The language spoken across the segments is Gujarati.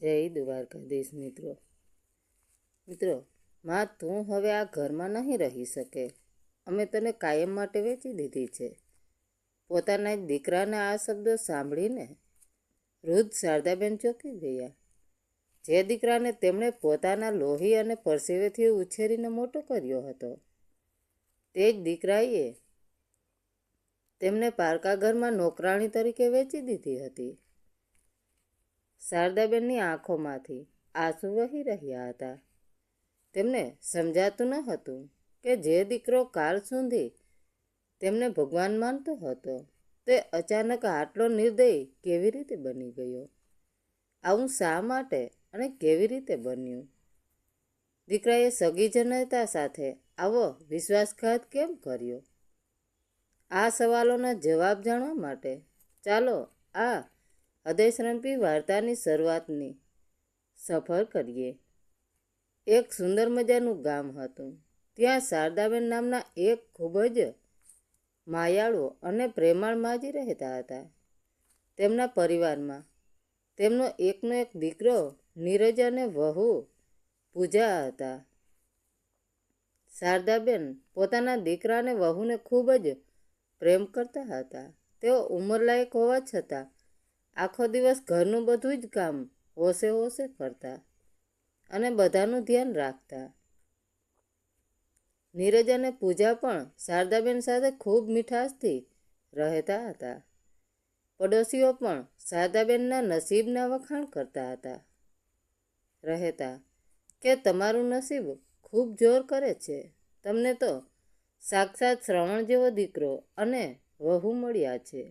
જય દ્વારકાધીશ. મિત્રો, માં તું હવે આ ઘરમાં નહીં રહી શકે. અમે તને કાયમ માટે વેચી દીધી છે. પોતાના જ દીકરાના આ શબ્દો સાંભળીને વૃદ્ધ શારદાબેન ચોંકી ગયા. જે દીકરાને તેમણે પોતાના લોહી અને પરસેવેથી ઉછેરીને મોટો કર્યો હતો, તે જ દીકરાએ તેમને પારકા ઘરમાં નોકરાણી તરીકે વેચી દીધી હતી. શારદાબેનની આંખોમાંથી આંસુ વહી રહ્યા હતા. તેમને સમજાતું ન હતું કે જે દીકરો કાલ સુધી તેમને ભગવાન માનતો હતો, તે અચાનક આટલો નિર્દય કેવી રીતે બની ગયો? આવું શા માટે અને કેવી રીતે બન્યું? દીકરાએ સગી જનતા સાથે આવો વિશ્વાસઘાત કેમ કર્યો? આ સવાલોના જવાબ જાણવા માટે ચાલો આ હૃદયશ્રંપી વાર્તાની શરૂઆતની સફર કરીએ. એક સુંદર મજાનું ગામ હતું. ત્યાં શારદાબેન નામના એક ખૂબ જ માયાળુ અને પ્રેમાળ માજી રહેતા હતા. તેમના પરિવારમાં તેમનો એકનો એક દીકરો નીરજ અને વહુ પૂજા હતા. શારદાબેન પોતાના દીકરા અને વહુને ખૂબ જ પ્રેમ કરતા હતા. તેઓ ઉંમરલાયક હોવા છતાં આખો દિવસ ઘરનું બધું જ કામ હોશે હોશે કરતા અને બધાનું ધ્યાન રાખતા. નીરજ અને પૂજા પણ શારદાબેન સાથે ખૂબ મીઠાશથી રહેતા હતા. પડોશીઓ પણ શારદાબેનના નસીબના વખાણ કરતા રહેતા કે તમારું નસીબ ખૂબ જોર કરે છે. તમને તો સાક્ષાત શ્રવણ જેવો દીકરો અને વહુ મળ્યા છે.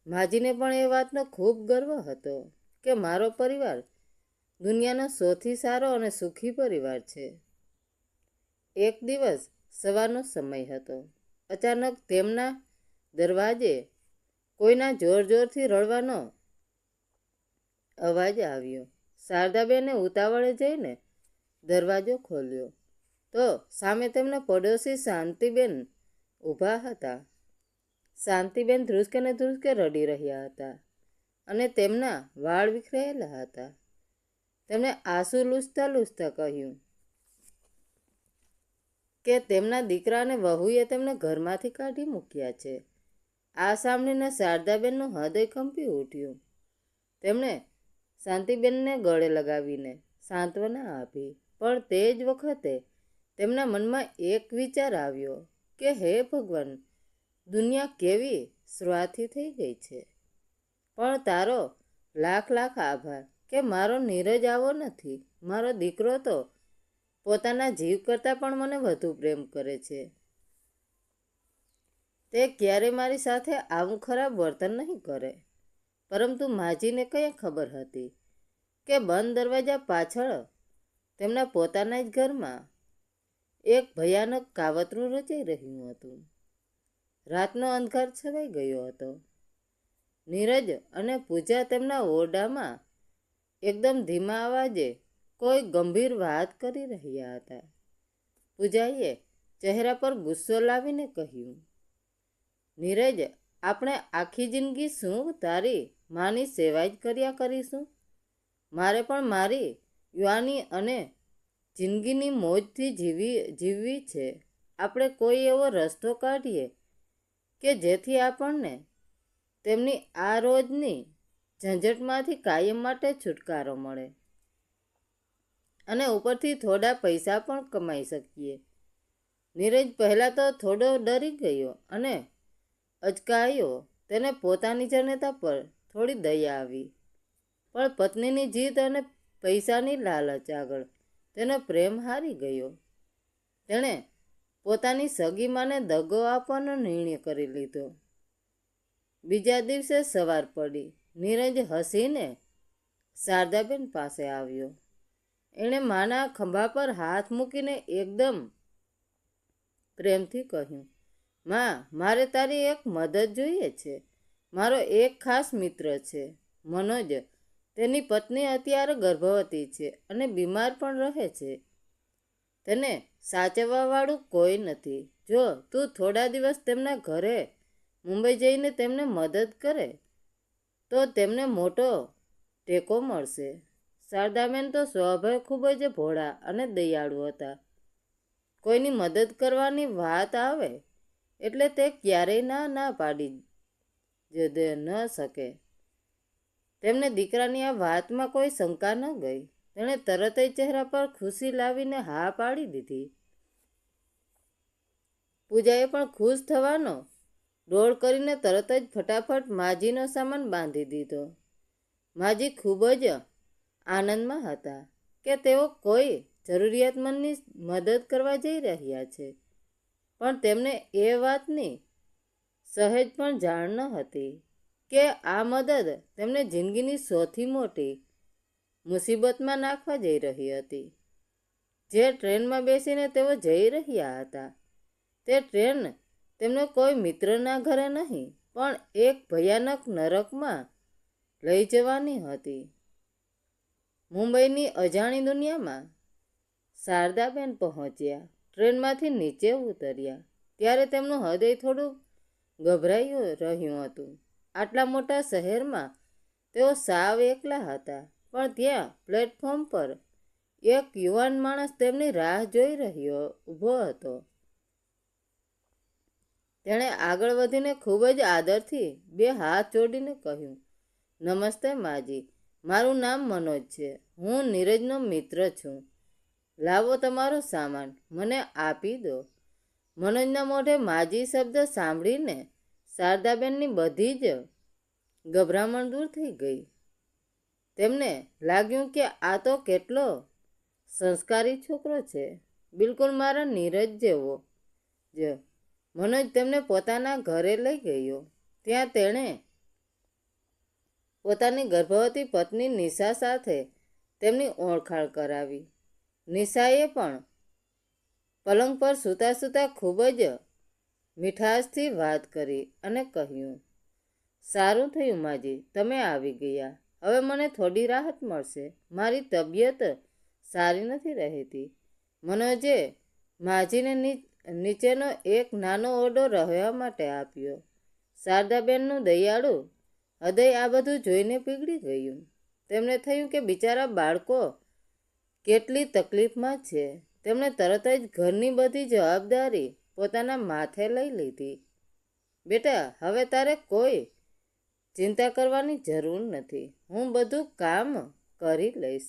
માજીને પણ એ વાતનો ખૂબ ગર્વ હતો કે મારો પરિવાર દુનિયાનો સૌથી સારો અને સુખી પરિવાર છે. એક દિવસ સવારનો સમય હતો. અચાનક તેમના દરવાજે કોઈના જોર જોરથી રડવાનો અવાજ આવ્યો. શારદાબેને ઉતાવળે જઈને દરવાજો ખોલ્યો તો સામે તેમના પડોશી શાંતિબેન ઊભા હતા. શાંતિબેન ધ્રુસકે ને ધ્રુસકે રડી રહ્યા હતા અને તેમના વાળ વિખરાયેલા હતા. તેમણે આંસુ લૂછતા લૂછતા કહ્યું કે તેમના દીકરા અને વહુએ તેમને ઘરમાંથી કાઢી મૂક્યા છે. આ સાંભળીને શારદાબેનનું હૃદય કંપી ઉઠ્યું. તેમણે શાંતિબેનને ગળે લગાવીને સાંત્વના આપી. પણ તે જ વખતે તેમના મનમાં એક વિચાર આવ્યો કે હે ભગવાન, દુનિયા કેવી સ્વાર્થી થઈ ગઈ છે. પણ તારો લાખ લાખ આભાર કે મારો નીરજ આવો નથી. મારો દીકરો તો પોતાના જીવ કરતાં પણ મને વધુ પ્રેમ કરે છે. તે ક્યારેય મારી સાથે આવું ખરાબ વર્તન નહીં કરે. પરંતુ માજીને કંઈ ખબર હતી કે બંધ દરવાજા પાછળ તેમના પોતાના જ ઘરમાં એક ભયાનક કાવતરું રચાઈ રહ્યું હતું. રાતનો અંધકાર છવાઈ ગયો હતો. નીરજ અને પૂજા તેમના ઓરડામાં એકદમ ધીમા અવાજે કોઈ ગંભીર વાત કરી રહ્યા હતા. પૂજાએ ચહેરા પર ગુસ્સો લાવીને કહ્યું, નીરજ, આપણે આખી જિંદગી શું તારી માની સેવા જ કર્યા કરીશું? મારે પણ મારી યુવાની અને જિંદગીની મોજથી જીવવી છે. આપણે કોઈ એવો રસ્તો કાઢીએ કે જેથી આપણને તેમની આ રોજની ઝંઝટમાંથી કાયમ માટે છુટકારો મળે અને ઉપરથી થોડા પૈસા પણ કમાઈ શકીએ. નીરજ પહેલાં તો થોડો ડરી ગયો અને અચકાયો. તેને પોતાની જનતા પર થોડી દયા આવી. પણ પત્નીની જીદ અને પૈસાની લાલચ આગળ તેનો પ્રેમ હારી ગયો. તેણે પોતાની સગી માને દગો આપવાનો નિર્ણય કરી લીધો. બીજા દિવસે સવાર પડી. નીરજ હસીને શારદાબેન પાસે આવ્યો. એણે માના ખભા પર હાથ મૂકીને એકદમ પ્રેમથી કહ્યું, માં, મારે તારી એક મદદ જોઈએ છે. મારો એક ખાસ મિત્ર છે, મનોજ. તેની પત્ની અત્યારે ગર્ભવતી છે અને બીમાર પણ રહે છે. તેને સાચવવાવાળું કોઈ નથી. જો તું થોડા દિવસ તેમના ઘરે મુંબઈ જઈને તેમને મદદ કરે તો તેમને મોટો ટેકો મળશે. શારદાબેન તો સ્વભાવે ખૂબ જ ભોળા અને દયાળુ હતા. કોઈની મદદ કરવાની વાત આવે એટલે તે ક્યારેય ના પાડી જ ન શકે. તેમને દીકરાની આ વાતમાં કોઈ શંકા ન ગઈ. તેણે તરત જ ચહેરા પર ખુશી લાવીને હા પાડી દીધી. પૂજાએ પણ ખુશ થવાનો ડોળ કરીને તરત જ ફટાફટ માજીનો સામાન બાંધી દીધો. માજી ખૂબ જ આનંદમાં હતા કે તેઓ કોઈ જરૂરિયાતમંદની મદદ કરવા જઈ રહ્યા છે, પણ તેમને એ વાતની સહેજ પણ જાણ ન હતી કે આ મદદ તેમને જિંદગીની સૌથી મોટી મુસીબતમાં નાખવા જઈ રહી હતી. જે ટ્રેનમાં બેસીને તેઓ જઈ રહ્યા હતા તે ટ્રેન તેમને કોઈ મિત્રના ઘરે નહીં પણ એક ભયાનક નરકમાં લઈ જવાની હતી. મુંબઈની અજાણી દુનિયામાં શારદાબેન પહોંચ્યા. ટ્રેનમાંથી નીચે ઉતર્યા ત્યારે તેમનું હૃદય થોડું ગભરાયું રહ્યું હતું. આટલા મોટા શહેરમાં તેઓ સાવ એકલા હતા, પણ ત્યાં પ્લેટફોર્મ પર એક યુવાન માણસ તેમની રાહ જોઈ રહ્યો ઊભો હતો. તેણે આગળ વધીને ખૂબ જ આદરથી બે હાથ જોડીને કહ્યું, નમસ્તે માજી, મારું નામ મનોજ છે. હું નીરજનો મિત્ર છું. લાવો તમારો સામાન, મને આપી દો. મનોજના મોઢે માજી શબ્દ સાંભળીને શારદાબેનની બધી જ ગભરામણ દૂર થઈ ગઈ. તેમને લાગ્યું કે આ તો કેટલો સંસ્કારી છોકરો છે, બિલકુલ મારા નીરજ જેવો જ. મનોજ તેમને પોતાના ઘરે લઈ ગયો. ત્યાં તેણે પોતાની ગર્ભવતી પત્ની નિશા સાથે તેમની ઓળખાણ કરાવી. નિશાએ પણ પલંગ પર સૂતા સૂતા ખૂબ જ મીઠાશથી વાત કરી અને કહ્યું, સારું થયું માજી, તમે આવી ગયા. હવે મને થોડી રાહત મળશે. મારી તબિયત સારી નથી રહેતી. મનોજે માજીને નીચેનો એક નાનો ઓરડો રહેવા માટે આપ્યો. શારદાબેનનું દયાળુ હૃદય આ બધું જોઈને પીગળી ગયું. તેમને થયું કે બિચારા બાળકો કેટલી તકલીફમાં છે. તેમણે તરત જ ઘરની બધી જવાબદારી પોતાના માથે લઈ લીધી. બેટા, હવે તારે કોઈ ચિંતા કરવાની જરૂર નથી. હું બધું કામ કરી લઈશ.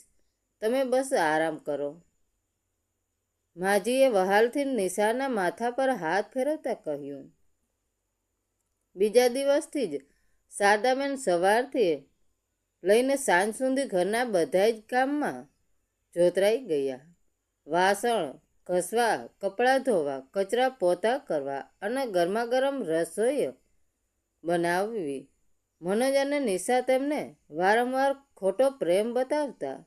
તમે બસ આરામ કરો. માજીએ વહાલથી નિશાના માથા પર હાથ ફેરવતા કહ્યું. બીજા દિવસથી જ શારદાબેન સવારથી લઈને સાંજ સુધી ઘરના બધા જ કામમાં જોતરાઈ ગયા. વાસણ ઘસવા, કપડાં ધોવા, કચરા પોતા કરવા અને ગરમા ગરમ રસોઈ બનાવવી. મનોજ અને નિશા તેમને વારંવાર ખોટો પ્રેમ બતાવતા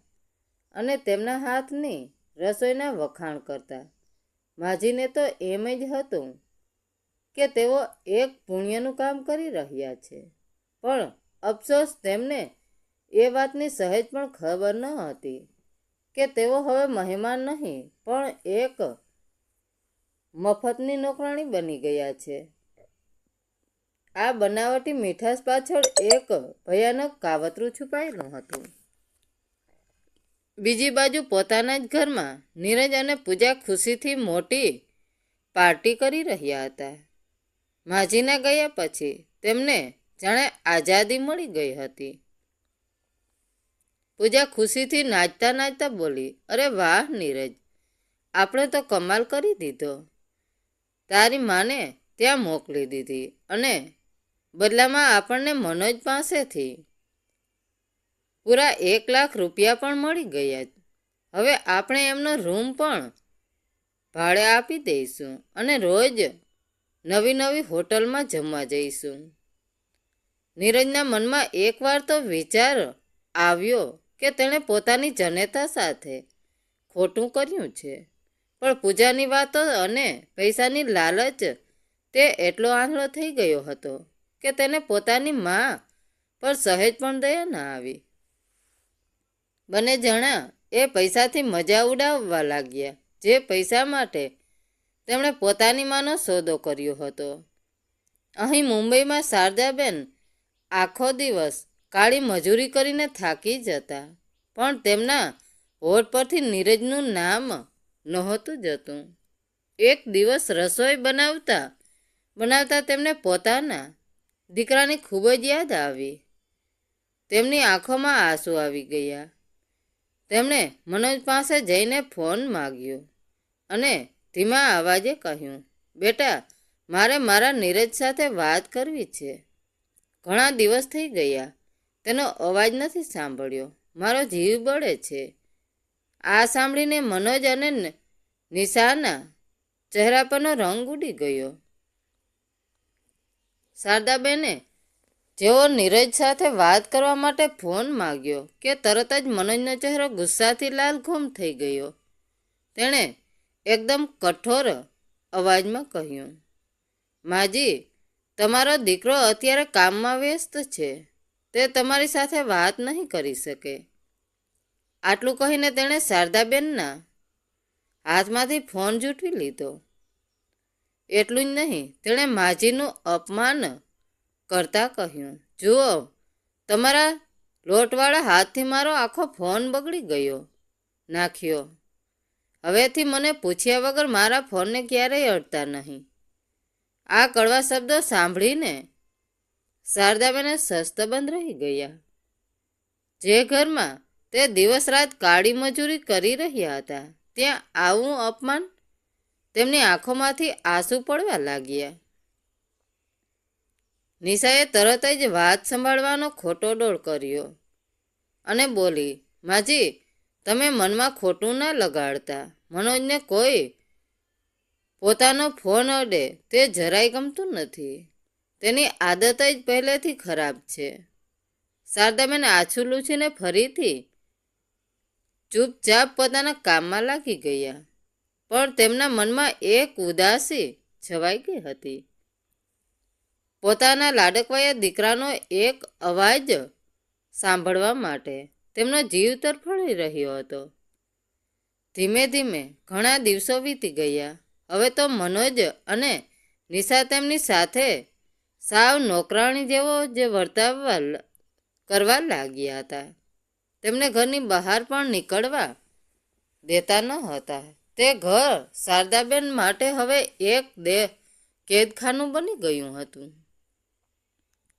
અને તેમના હાથની રસોઈના વખાણ કરતા. માજીને તો એમ જ હતું કે તેઓ એક પુણ્યનું કામ કરી રહ્યા છે, પણ અફસોસ તેમને એ વાતની સહેજ પણ ખબર ન હતી કે તેઓ હવે મહેમાન નહીં પણ એક મફતની નોકરાણી બની ગયા છે. આ બનાવટી મીઠાશ પાછળ એક ભયાનક કાવતરું છુપાયેલું હતું. બીજી બાજુ પોતાના જ ઘરમાં નીરજ અને પૂજા ખુશીથી મોટી પાર્ટી કરી રહ્યા હતા. માજીના ગયા પછી તેમને જાણે આઝાદી મળી ગઈ હતી. પૂજા ખુશીથી નાચતા નાચતા બોલી, અરે વાહ નીરજ, આપણે તો કમાલ કરી દીધો. તારી માને ત્યાં મોકલી દીધી અને બદલામાં આપણને મનોજ પાસેથી પૂરા 1 લાખ રૂપિયા પણ મળી ગયા. હવે આપણે એમનો રૂમ પણ ભાડે આપી દઈશું અને રોજ નવી નવી હોટલમાં જમવા જઈશું. નીરજના મનમાં એકવાર તો વિચાર આવ્યો કે તેણે પોતાની જનેતા સાથે ખોટું કર્યું છે, પણ પૂજાની વાતો અને પૈસાની લાલચ તે એટલો આંધળો થઈ ગયો હતો કે તેને પોતાની મા પર સહેજ પણ દયા ન આવી. બંને જણા એ પૈસાથી મજા ઉડાવવા લાગ્યા, જે પૈસા માટે તેમણે પોતાની માનો સોદો કર્યો હતો. અહીં મુંબઈમાં શારદાબેન આખો દિવસ કાળી મજૂરી કરીને થાકી જતા, પણ તેમના હોઠ પરથી નીરજનું નામ નહોતું જતું. એક દિવસ રસોઈ બનાવતા તેમને પોતાના દીકરાની ખૂબ જ યાદ આવી. તેમની આંખોમાં આંસુ આવી ગયા. તેમણે મનોજ પાસે જઈને ફોન માંગ્યો અને ધીમા અવાજે કહ્યું, બેટા, મારે મારા નીરજ સાથે વાત કરવી છે. ઘણા દિવસ થઈ ગયા, તેનો અવાજ નથી સાંભળ્યો. મારો જીવ બળે છે. આ સાંભળીને મનોજ અને નિશાના ચહેરા પરનો રંગ ઉડી ગયો. શારદાબેને જેવો નીરજ સાથે વાત કરવા માટે ફોન માંગ્યો કે તરત જ મનોજનો ચહેરો ગુસ્સાથી લાલઘૂમ થઈ ગયો. તેણે એકદમ કઠોર અવાજમાં કહ્યું, માજી, તમારો દીકરો અત્યારે કામમાં વ્યસ્ત છે. તે તમારી સાથે વાત નહીં કરી શકે. આટલું કહીને તેણે શારદાબેનના હાથમાંથી ફોન ઝૂંટવી લીધો. એટલું જ નહીં, તેણે માજીનું અપમાન કરતા કહ્યું, જુઓ, તમારા લોટવાળા હાથથી મારો આખો ફોન બગડી નાખ્યો. હવેથી મને પૂછ્યા વગર મારા ફોનને ક્યારેય અડતા નહીં. આ કડવા શબ્દો સાંભળીને શારદાબેને શસ્તબંધ રહી ગયા. જે ઘરમાં તે દિવસ રાત કાળી મજૂરી કરી રહ્યા હતા, ત્યાં આવું અપમાન! તેમની આંખોમાંથી આંસુ પડવા લાગ્યા. નિશાએ તરત જ વાત સંભાળવાનો ખોટો ડોળ કર્યો અને બોલી, માજી, તમે મનમાં ખોટું ના લગાડતા. મનોજને કોઈ પોતાનો ફોન અડે તે જરાય ગમતું નથી. તેની આદત જ પહેલેથી ખરાબ છે. શારદાબેન આછું લૂછીને ફરીથી ચૂપચાપ પોતાના કામમાં લાગી ગયા. પણ તેમના મનમાં એક ઉદાસી છવાઈ ગઈ હતી. પોતાના લાડકવાયા દીકરાનો એક અવાજ સાંભળવા માટે તેમનો જીવ તરફડી રહ્યો હતો. ધીમે ધીમે ઘણા દિવસો વીતી ગયા. હવે તો મનોજ અને નિશા તેમની સાથે સાવ નોકરાણી જેવો જે વર્તાવ કરવા લાગ્યા હતા. તેમને ઘરની બહાર પણ નીકળવા દેતા ન હતા. તે ઘર શારદાબેન માટે હવે એક કેદખાનું બની ગયું હતું.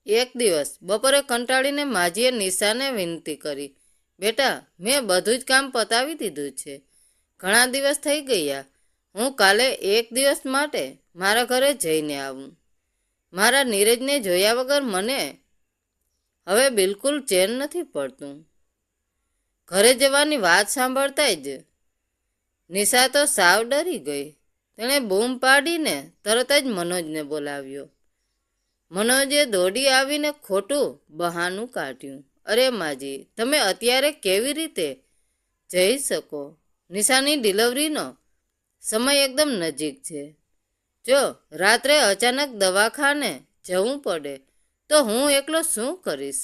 એક દિવસ બપોરે કંટાળીને માજીએ નિશાને વિનંતી કરી, બેટા, મેં બધું જ કામ પતાવી દીધું છે. ઘણા દિવસ થઈ ગયા. હું કાલે એક દિવસ માટે મારા ઘરે જઈને આવું. મારા નીરજને જોયા વગર મને હવે બિલકુલ ચેન નથી પડતું. ઘરે જવાની વાત સાંભળતા જ નિશા તો સાવ ડરી ગઈ. તેણે બૂમ પાડીને તરત જ મનોજને બોલાવ્યો. મનોજે દોડી આવીને ખોટું બહાનું કાઢ્યું, અરે માજી, તમે અત્યારે કેવી રીતે જઈ શકો? નિશાની ડિલિવરીનો સમય એકદમ નજીક છે. જો રાત્રે અચાનક દવાખાને જવું પડે તો હું એકલો શું કરીશ?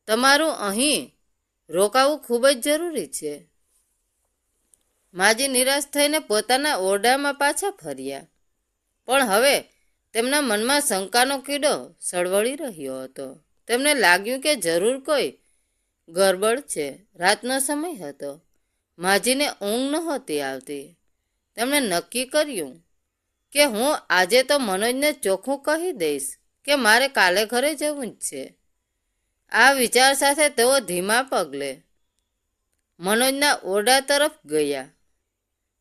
તમારું અહીં રોકાવું ખૂબ જ જરૂરી છે. માજી નિરાશ થઈને પોતાના ઓરડામાં પાછા ફર્યા. પણ હવે તેમના મનમાં શંકાનો કીડો સળવળી રહ્યો હતો. તેમને લાગ્યું કે જરૂર કોઈ ગરબડ છે. રાતનો સમય હતો. માજીને ઊંઘ નહોતી આવતી. તેમણે નક્કી કર્યું કે હું આજે તો મનોજને ચોખ્ખું કહી દઈશ કે મારે કાલે ઘરે જવું જ છે. આ વિચાર સાથે તેઓ ધીમા પગલે મનોજના ઓરડા તરફ ગયા.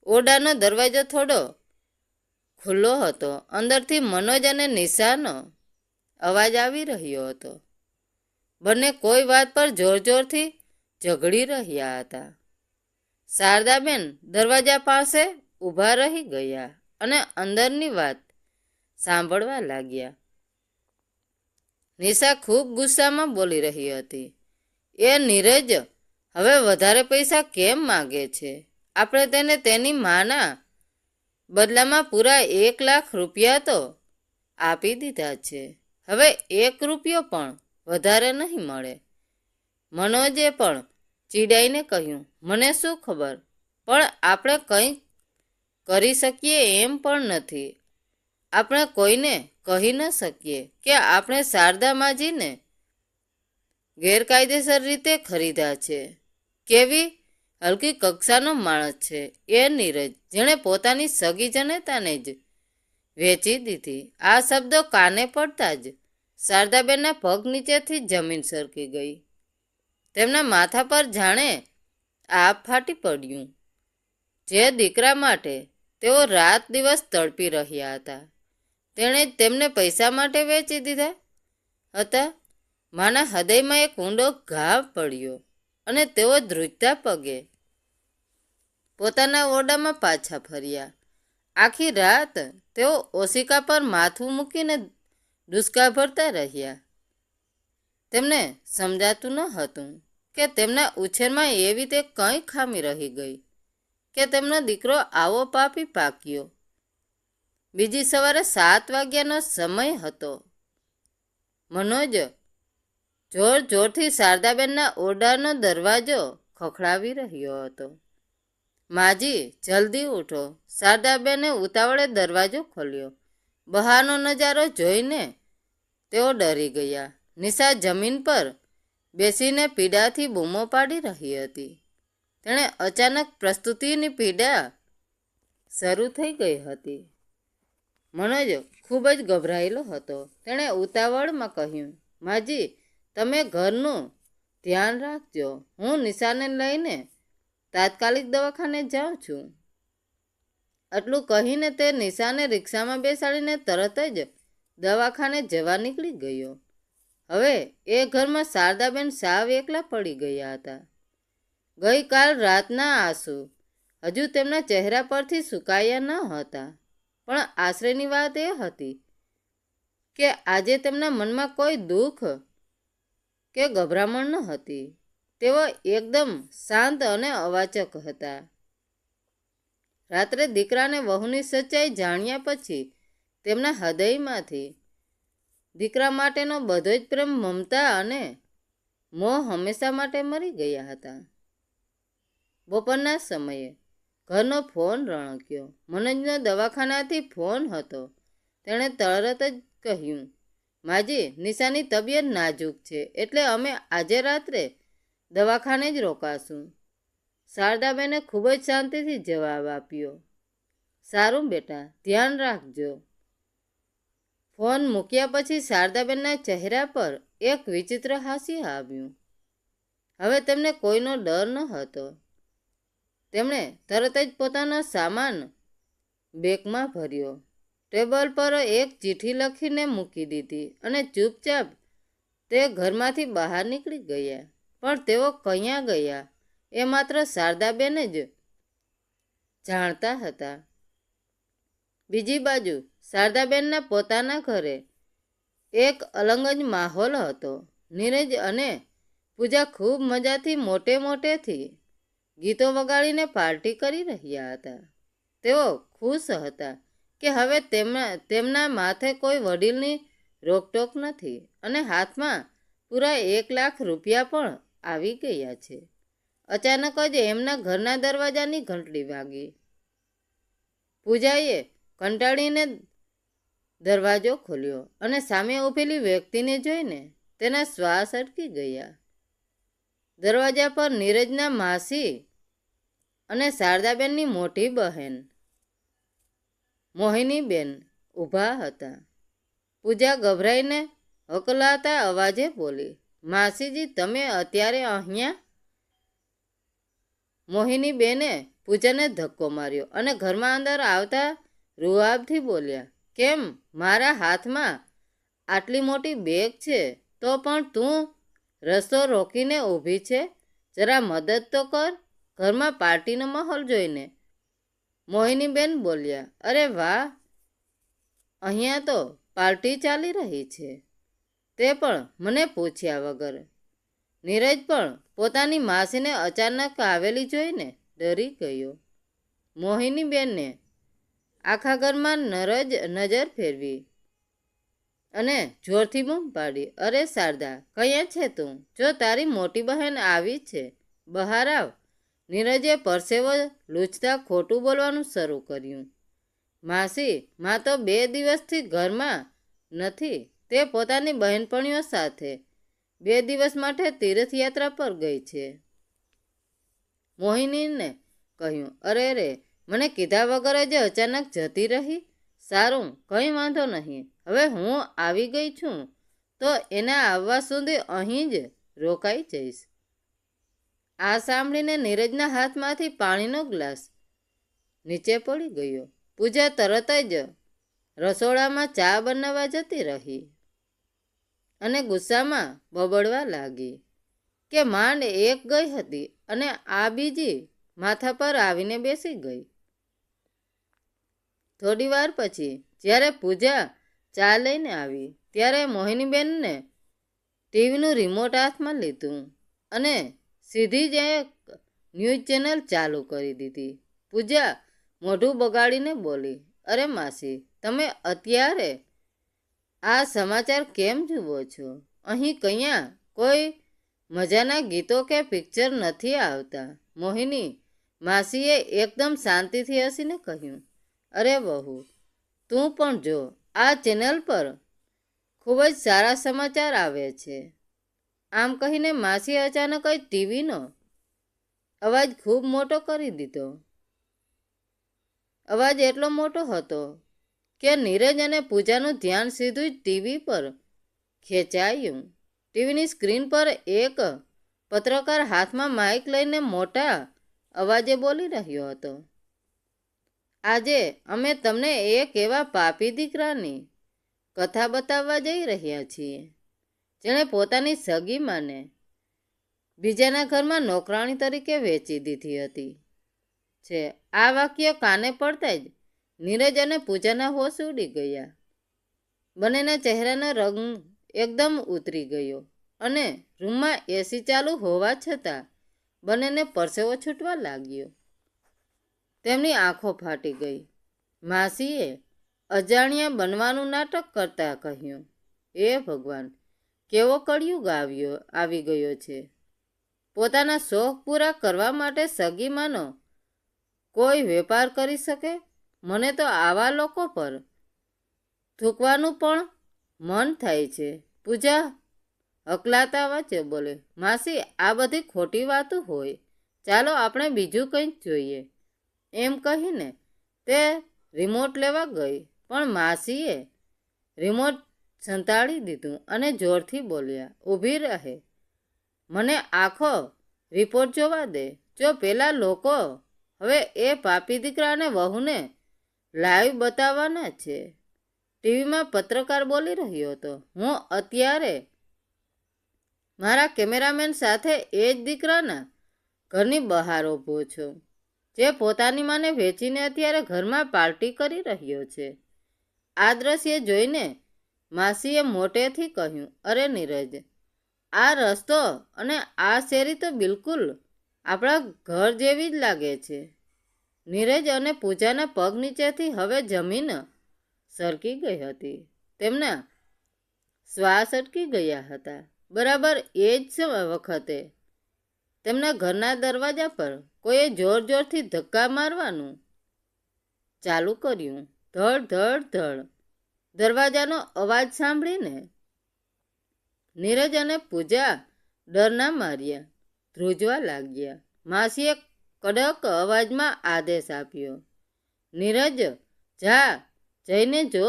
ઓરડાનો દરવાજો થોડો ખુલ્લો હતો. અંદરથી મનોજ અને નિશાનો અવાજ આવી રહ્યો હતો. બંને કોઈ વાત પર જોર જોરથી ઝઘડી રહ્યા હતા. શારદાબેન દરવાજા પાસે ઊભા રહી ગયા અને અંદરની વાત સાંભળવા લાગ્યા. નિશા ખૂબ ગુસ્સામાં બોલી રહી હતી, એ નીરજ હવે વધારે પૈસા કેમ માગે છે? આપણે તેને તેની માના બદલામાં પૂરા 1 લાખ રૂપિયા તો આપી દીધા છે. હવે 1 રૂપિયો પણ વધારે નહીં મળે. મનોજે પણ ચીડાઈને કહ્યું, મને શું ખબર, પણ આપણે કંઈ કરી શકીએ એમ પણ નથી. આપણે કોઈને કહી ન શકીએ કે આપણે શારદા માજીને ગેરકાયદેસર રીતે ખરીદ્યા છે. કેવી હલકી કક્ષાનો માણસ છે એ નીરજ, જેણે પોતાની સગી જનેતાને જ વેચી દીધી. આ શબ્દો કાને પડતા જ શારદાબેનના પગ નીચેથી જમીન સરકી ગઈ. તેમના માથા પર જાણે આપ ફાટી પડ્યું. જે દીકરા માટે તેઓ રાત દિવસ તડપી રહ્યા હતા, તેણે તેમને પૈસા માટે વેચી દીધા હતા. માના હૃદયમાં એક ઊંડો ઘા પડ્યો અને તેઓ ધ્રુજતા પગે પોતાના ઓરડામાં પાછા ફર્યા. આખી રાત તેઓ ઓશિકા પર માથું મૂકીને ડૂસકા ભરતા રહ્યા. તેમને સમજાતું ન હતું કે તેમના ઉછેરમાં એવી તે કંઈ ખામી રહી ગઈ કે તેમનો દીકરો આવો પાપી પાક્યો. બીજી સવારે 7 વાગ્યાનો સમય હતો. મનોજ જોર જોરથી શારદાબેનના ઓરડાનો દરવાજો ખખડાવી રહ્યો હતો. માજી, જલ્દી ઉઠો. શારદાબેને ઉતાવળે દરવાજો ખોલ્યો. બહારનો નજારો જોઈને તેઓ ડરી ગયા. નિશા જમીન પર બેસીને પીડાથી બૂમો પાડી રહી હતી. તેણે અચાનક પ્રસ્તુતિની પીડા શરૂ થઈ ગઈ હતી. મનોજ ખૂબ જ ગભરાયેલો હતો. તેણે ઉતાવળમાં કહ્યું, માજી, તમે ઘરનું ધ્યાન રાખજો. હું નિશાને લઈને તાત્કાલિક દવાખાને જાઉં છું. આટલું કહીને તે નિશાને રિક્ષામાં બેસાડીને તરત જ દવાખાને જવા નીકળી ગયો. હવે એ ઘરમાં શારદાબેન સાવ એકલા પડી ગયા હતા. ગઈકાલ રાતના આંસુ હજુ તેમના ચહેરા પરથી સુકાયા ન હતા, પણ આશ્ચર્યની વાત એ હતી કે આજે તેમના મનમાં કોઈ દુઃખ કે ગભરામણ ન હતી. તેઓ એકદમ શાંત અને અવાચક હતા. રાત્રે દીકરાને વહુની સચ્ચાઈ જાણ્યા પછી તેમના હૃદયમાંથી દીકરા માટેનો બધો જ પ્રેમ, મમતા અને મોહ હંમેશા માટે મરી ગયા હતા. બપોરના સમયે ઘરનો ફોન રણક્યો. મનોજનો દવાખાનાથી ફોન હતો. તેણે તરત જ કહ્યું, માજી, નિશાની તબિયત નાજુક છે, એટલે અમે આજે રાત્રે દવાખાને જ રોકાશું. શારદાબેને ખૂબ જ શાંતિથી જવાબ આપ્યો, સારું બેટા, ધ્યાન રાખજો. ફોન મૂક્યા પછી શારદાબેનના ચહેરા પર એક વિચિત્ર હાસ્ય આવ્યું. હવે તેમને કોઈનો ડર ન હતો. તેમણે તરત જ પોતાનો સામાન બેગમાં ભર્યો, ટેબલ પર એક ચિઠ્ઠી લખીને મૂકી દીધી અને ચૂપચાપ તે ઘરમાંથી બહાર નીકળી ગયા. પણ તેઓ ક્યાં ગયા એ માત્ર શારદાબેન જ જાણતા હતા. બીજી બાજુ શારદાબેનના પોતાના ઘરે એક અલગ જ માહોલ હતો. નીરજ અને પૂજા ખૂબ મજાથી મોટેથી ગીતો વગાડીને પાર્ટી કરી રહ્યા હતા. તેઓ ખુશ હતા કે હવે તેમના માથે કોઈ વડીલની રોકટોક નથી અને હાથમાં પૂરા 1 લાખ રૂપિયા પણ આવી ગયા છે. અચાનક જ એમના ઘરના દરવાજાની ઘંટડી વાગી. પૂજાએ કંટાળીને દરવાજો ખોલ્યો અને સામે ઊભેલી વ્યક્તિને જોઈને તેના શ્વાસ અટકી ગયા. દરવાજા પર નીરજના માસી અને શારદાબેનની મોટી બહેન મોહિનીબેન ઊભા હતા. પૂજા ગભરાઈને હકલાતા અવાજે બોલી, માસીજી, તમે અત્યારે અહીંયા? મોહિનીબેને પૂજાને ધક્કો માર્યો અને ઘરમાં અંદર આવતા રૂઆબથી બોલ્યા, કેમ, મારા હાથમાં આટલી મોટી બેગ છે તો પણ તું રસ્તો રોકીને ઊભી છે? જરા મદદ તો કર. ઘરમાં પાર્ટીનો માહોલ જોઈને મોહિનીબેન બોલ્યા, અરે વાહ, અહીંયા તો પાર્ટી ચાલી રહી છે, તે પણ મને પૂછ્યા વગર. નીરજ પણ પોતાની માસીને અચાનક આવેલી જોઈને ડરી ગયો. મોહિનીબેનને આખા ઘરમાં નજર ફેરવી અને જોરથી બૂમ પાડી, અરે શારદા, ક્યાં છે તું? જો તારી મોટી બહેન આવી છે, બહાર આવ. નીરજે પરસેવો લૂછતા ખોટું બોલવાનું શરૂ કર્યું. માસી, માં તો 2 દિવસથી ઘરમાં નથી. તે પોતાની બહેનપણીઓ સાથે 2 દિવસ માટે તીર્થયાત્રા પર ગઈ છે. મોહિનીને કહ્યું, અરે રે, મને કીધા વગર જ અચાનક જતી રહી. સારું, કંઈ વાંધો નહીં. હવે હું આવી ગઈ છું તો એના આવવા સુધી અહીં જ રોકાઈ જઈશ. આ સાંભળીને નીરજના હાથમાંથી પાણીનો ગ્લાસ નીચે પડી ગયો. પૂજા તરત જ રસોડામાં ચા બનાવવા જતી રહી અને ગુસ્સામાં બબડવા લાગી કે માંડ એક ગઈ હતી અને આ બીજી માથા પર આવીને બેસી ગઈ. થોડી વાર પછી જ્યારે પૂજા ચા લઈને આવી ત્યારે મોહિનીબેનને ટીવીનું રિમોટ હાથમાં લીધું અને સીધી જ એક ન્યૂઝ ચેનલ ચાલુ કરી દીધી. પૂજા મોઢું બગાડીને બોલી, અરે માસી, તમે અત્યારે આ સમાચાર કેમ જુઓ છો? અહીં કયા કોઈ મજાના ગીતો કે પિક્ચર નથી આવતા. મોહિની માસીએ એકદમ શાંતિથી હસીને કહ્યું, અરે બહુ, તું પણ જો, આ ચેનલ પર ખૂબ જ સારા સમાચાર આવે છે. આમ કહીને માસી અચાનક જ ટીવીનો અવાજ ખૂબ મોટો કરી દીધો. અવાજ એટલો મોટો હતો કે નીરજ અને પૂજાનું ધ્યાન સીધું જ ટીવી પર ખેંચાયું. ટીવીની સ્ક્રીન પર એક પત્રકાર હાથમાં માઇક લઈને મોટા અવાજે બોલી રહ્યો હતો, આજે અમે તમને એક એવા પાપી દીકરાની કથા બતાવવા જઈ રહ્યા છીએ જેણે પોતાની સગી માને બીજાના ઘરમાં નોકરાણી તરીકે વેચી દીધી હતી છે. આ વાક્ય કાને પડતા જ નીરજ અને પૂજાના હોશ ઉડી ગયા. બંનેના ચહેરાનો રંગ એકદમ ઉતરી ગયો અને રૂમમાં એસી ચાલુ હોવા છતાં બંનેને પરસેવો છૂટવા લાગ્યો. તેમની આંખો ફાટી ગઈ. માસીએ અજાણ્યા બનવાનું નાટક કરતા કહ્યું, એ ભગવાન, કેવો કળિયુગ આવી ગયો છે. પોતાના શોખ પૂરા કરવા માટે સગી માનો કોઈ વેપાર કરી શકે? મને તો આવા લોકો પર થૂકવાનું પણ મન થાય છે. પૂજા હકલાતા વચ્ચે બોલે, માસી, આ બધી ખોટી વાતો હોય, ચાલો આપણે બીજું કંઈક જોઈએ. એમ કહીને તે રિમોટ લેવા ગઈ, પણ માસીએ રિમોટ સંતાડી દીધું અને જોરથી બોલ્યા, ઊભી રહે, મને આખો રિપોર્ટ જોવા દે. જો પેલા લોકો હવે એ પાપી દીકરાને વહુને લાઈવ બતાવવાના છે. ટીવીમાં પત્રકાર બોલી રહ્યો હતો, હું અત્યારે મારા કેમેરામેન સાથે એ જ દીકરાના ઘરની બહાર ઊભો છું જે પોતાની માને વેચીને અત્યારે ઘરમાં પાર્ટી કરી રહ્યો છે. આ દ્રશ્ય જોઈને માસીએ મોટેથી કહ્યું, અરે નીરજ, આ રસ્તો અને આ શેરી તો બિલકુલ આપણા ઘર જેવી જ લાગે છે. નીરજ અને પૂજાના પગ નીચેથી હવે જમીન સરકી ગઈ હતી. તેમના શ્વાસ અટકી ગયા હતા. બરાબર એ જ વખતે તેમના ઘરના દરવાજા પર કોઈએ જોર જોરથી ધક્કા મારવાનું ચાલુ કર્યું. ધડ ધડ ધડ. દરવાજાનો અવાજ સાંભળીને નીરજ અને પૂજા ડરના માર્યા ધ્રુજવા લાગ્યા. માસીએ કડક અવાજમાં આદેશ આપ્યો, નીરજ, જા, જઈને જો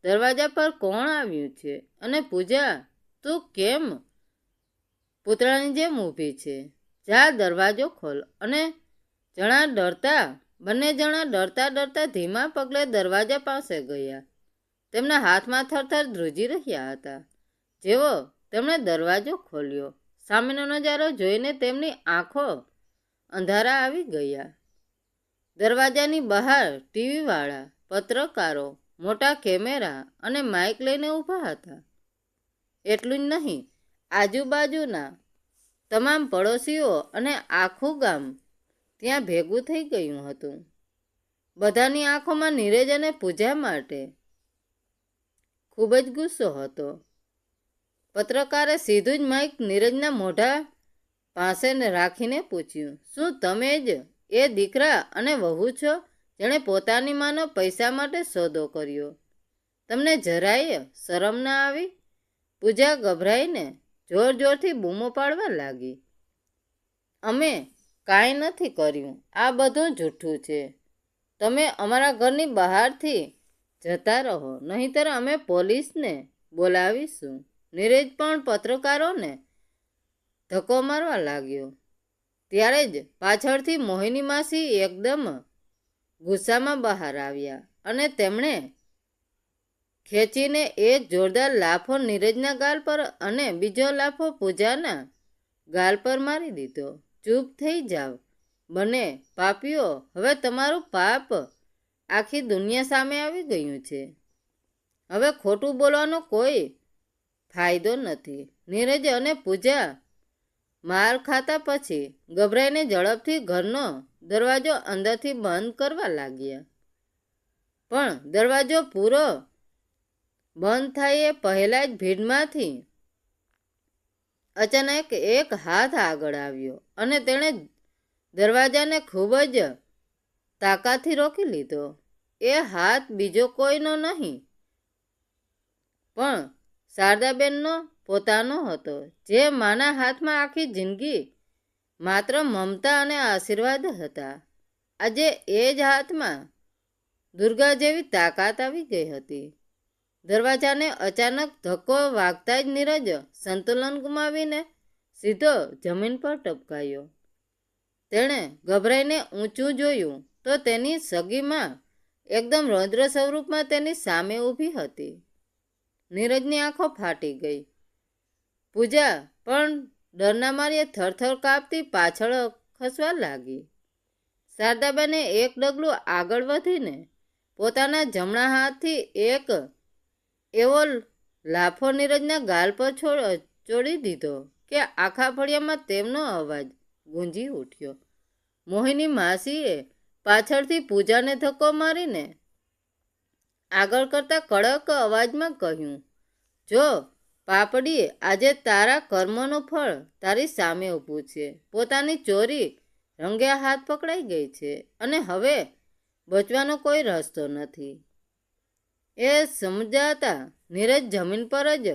દરવાજા પર કોણ આવ્યું છે. અને પૂજા, તું કેમ પૂતળાની જેમ ઊભી છે? જા, દરવાજો ખોલ. અને બંને જણા ડરતા ડરતા ધીમા પગલે દરવાજા પાસે ગયા. તેમના હાથમાં થરથર ધ્રુજી રહ્યા હતા. જેવો તેમણે દરવાજો ખોલ્યો, સામેનો નજારો જોઈને તેમની આંખો અંધારા આવી ગયા. દરવાજાની બહાર ટીવીવાળા, પત્રકારો મોટા કેમેરા અને માઇક લઈને ઊભા હતા. એટલું જ નહીં, આજુબાજુના તમામ પડોશીઓ અને આખું ગામ ત્યાં ભેગું થઈ ગયું હતું. બધાની આંખોમાં નીરજ અને પૂજા માટે ખૂબ જ ગુસ્સો હતો. પત્રકારે સીધું જ માઇક નીરજના મોઢા પાસે રાખીને પૂછ્યું, શું તમે જ એ દીકરા અને વહુ છો જેણે પોતાની માનો પૈસા માટે સોદો કર્યો? તમને જરાય શરમ ના આવી? પૂજા ગભરાઈને જોર જોરથી બૂમો પાડવા લાગી, અમે કાંઈ નથી કર્યું. આ બધું જૂઠું છે. તમે અમારા ઘરની બહારથી જતા રહો, નહીંતર અમે પોલીસને બોલાવીશું. નીરજ પણ પત્રકારોને ધક્કો મારવા લાગ્યો. ત્યારે જ પાછળથી મોહિની માસી એકદમ ગુસ્સામાં બહાર આવ્યા અને તેમણે ખેંચીને એક જોરદાર લાફો નીરજના ગાલ પર અને બીજો લાફો પૂજાના ગાલ પર મારી દીધો. ચૂપ થઈ જાવ બંને પાપીઓ, હવે તમારું પાપ આખી દુનિયા સામે આવી ગયું છે. હવે ખોટું બોલવાનો કોઈ ફાયદો નથી. નીરજ અને પૂજા માર ખાતા પછી ગભરાઈને ઝડપથી ઘરનો દરવાજો અંદરથી બંધ કરવા લાગ્યા. પણ દરવાજો પૂરો બંધ થાય એ પહેલા જ ભીડમાંથી અચાનક એક હાથ આગળ આવ્યો અને તેણે દરવાજાને ખૂબ જ તાકાતથી રોકી લીધો. એ હાથ બીજો કોઈનો નહીં પણ શારદાબેનનો પોતાનો હતો, જે માના હાથમાં આખી જિંદગી માત્ર મમતા અને આશીર્વાદ હતા. આજે એ જ હાથમાં દુર્ગા જેવી તાકાત આવી ગઈ હતી. દરવાજાને અચાનક ધક્કો વાગતા જ નીરજ સંતુલન ગુમાવીને સીધો જમીન પર ટપકાયો. તેણે ગભરાઈને ઊંચું જોયું તો તેની સગીમાં એકદમ રૌદ્ર સ્વરૂપમાં તેની સામે ઊભી હતી. નીરજની આંખો ફાટી ગઈ. પૂજા પણ ડરના માર્યે થરથર કાપતી પાછળ ખસવા લાગી. શારદાબેને એક ડગલું આગળ વધીને પોતાના જમણા હાથથી એક એવો લાફો નીરજના ગાલ પર ચોડી દીધો કે આખા ફળિયામાં તેમનો અવાજ ગુંજી ઉઠ્યો. મોહિની માસીએ પાછળથી પૂજાને ધક્કો મારીને આગળ કરતા કડક અવાજમાં કહ્યું, જો પાપડી, આજે તારા કર્મનું ફળ તારી સામે ઊભું છે. પોતાની ચોરી રંગે હાથ પકડાઈ ગઈ છે અને હવે બચવાનો કોઈ રસ્તો નથી. એ સમજાતા નીરજ જમીન પર જ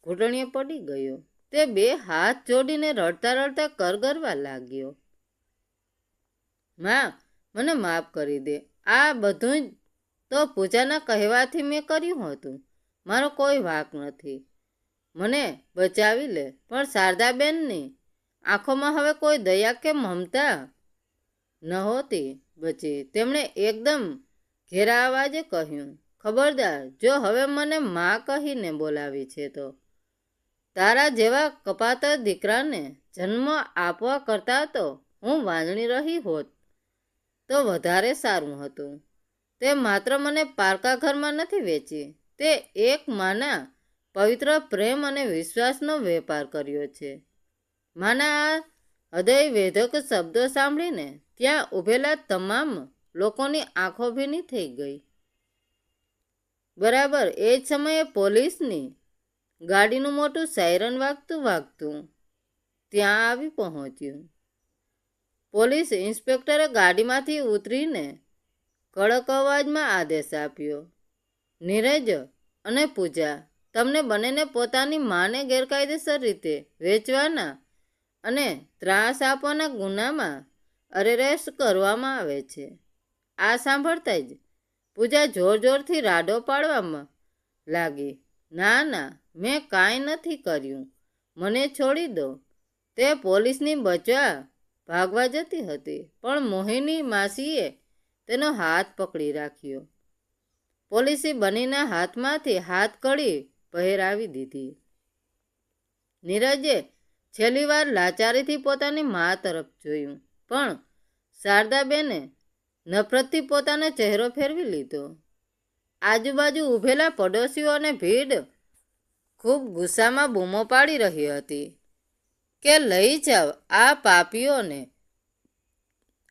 ઘૂંટણીએ પડી ગયો. તે બે હાથ જોડીને રડતા રડતા કરગરવા લાગ્યો. માં, મને માફ કરી દે. આ બધું જ તો પૂજાના કહેવાથી મેં કર્યું હતું. મારો કોઈ વાંક નથી. મને બચાવી લે. પણ શારદાબેનની આંખોમાં હવે કોઈ દયા કે મમતા નહોતી બચી. તેમણે એકદમ ઘેરા અવાજે કહ્યું, ખબરદાર, જો હવે મને માં કહીને બોલાવી છે તો તારા જેવા કપાતર દીકરાને જન્મ આપવા કરતાં તો હું વાંજણી રહી હોત તો વધારે સારું હતું. તે માત્ર મને પારકા ઘરમાં નથી વેચી, તે એક માના પવિત્ર પ્રેમ અને વિશ્વાસનો વેપાર કર્યો છે. માના આ હૃદય વેધક શબ્દો સાંભળીને ત્યાં ઊભેલા તમામ લોકોની આંખો ભીની થઈ ગઈ. બરાબર એ જ સમયે પોલીસની ગાડીનું મોટું સાયરન વાગતું વાગતું ત્યાં આવી પહોંચ્યું. પોલીસ ઇન્સ્પેક્ટરે ગાડીમાંથી ઉતરીને કડક અવાજમાં આદેશ આપ્યો, નીરજ અને પૂજા, તમને બંનેને પોતાની માને ગેરકાયદેસર રીતે વેચવાના અને ત્રાસ આપવાના ગુનામાં અરેસ્ટ કરવામાં આવે છે. આ સાંભળતા જ પૂજા જોર જોરથી રાડો પાડવામાં લાગી. ના ના, મેં કાંઈ નથી કર્યું. મને છોડી દો. તે પોલીસની બચવા ભાગવા જતી હતી, પણ મોહિની માસીએ તેનો હાથ પકડી રાખ્યો. પોલીસી બનીના હાથમાંથી હાથ કડી પહેરાવી દીધી. નીરજે છેલ્લી વાર લાચારીથી પોતાની મા તરફ જોયું, પણ શારદાબેને નફરતથી પોતાનો ચહેરો ફેરવી લીધો. આજુબાજુ ઊભેલા પડોશીઓ અને ભીડ ખૂબ ગુસ્સામાં બૂમો પાડી રહી હતી કે લઈ જાવ આ પાપીઓને,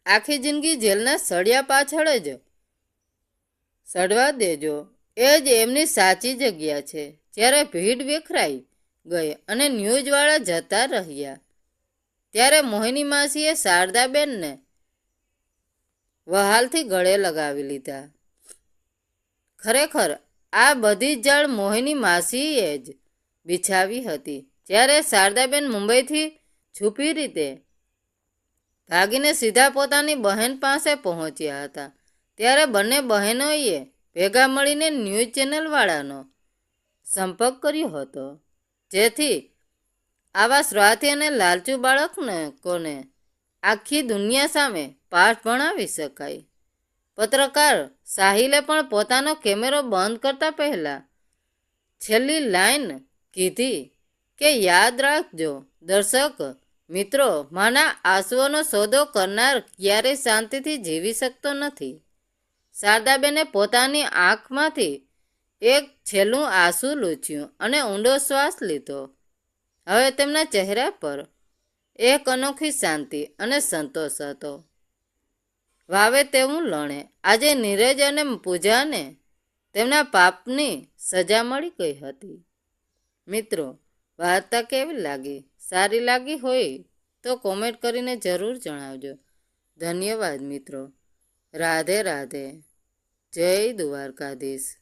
આખી જિંદગી જેલના સળિયા પાછળ જ સડવા દેજો. એ જ એમની સાચી જગ્યા છે. જ્યારે ભીડ વિખરાઈ ગઈ અને ન્યૂઝવાળા જતા રહ્યા, ત્યારે મોહિની માસીએ શારદાબેનને વહાલથી ગળે લગાવી લીધા. ખરેખર આ બધી જ જાળ મોહિની માસીએ જ બિછાવી હતી. જ્યારે શારદાબેન મુંબઈથી છુપી રીતે ભાગીને સીધા પોતાની બહેન પાસે પહોંચ્યા હતા. ત્યારે બંને બહેનોએ ભેગા મળીને ન્યૂઝ ચેનલવાળાનો સંપર્ક કર્યો હતો, જેથી આવા સ્વાર્થી અને લાલચુ બાળકોને આખી દુનિયા સામે પાઠ ભણાવી શકાય. પત્રકાર સાહિલે પણ પોતાનો કેમેરો બંધ કરતા પહેલા છેલ્લી લાઈન કીધી કે યાદ રાખજો દર્શક મિત્રો, માના આંસુઓનો સોદો કરનાર ક્યારેય શાંતિથી જીવી શકતો નથી. શારદાબેને પોતાની આંખમાંથી એક છેલ્લું આંસુ લૂછ્યું અને ઊંડો શ્વાસ લીધો. હવે તેમના ચહેરા પર એક અનોખી શાંતિ અને સંતોષ હતો. વાવે તેવું લણે. આજે નીરજ અને પૂજાને તેમના પાપની સજા મળી ગઈ હતી. મિત્રો, વાર્તા કેવી લાગી? સારી લાગી હોય તો કોમેન્ટ કરીને જરૂર જણાવજો. ધન્યવાદ મિત્રો. રાધે રાધે. જય દ્વારકાધીશ.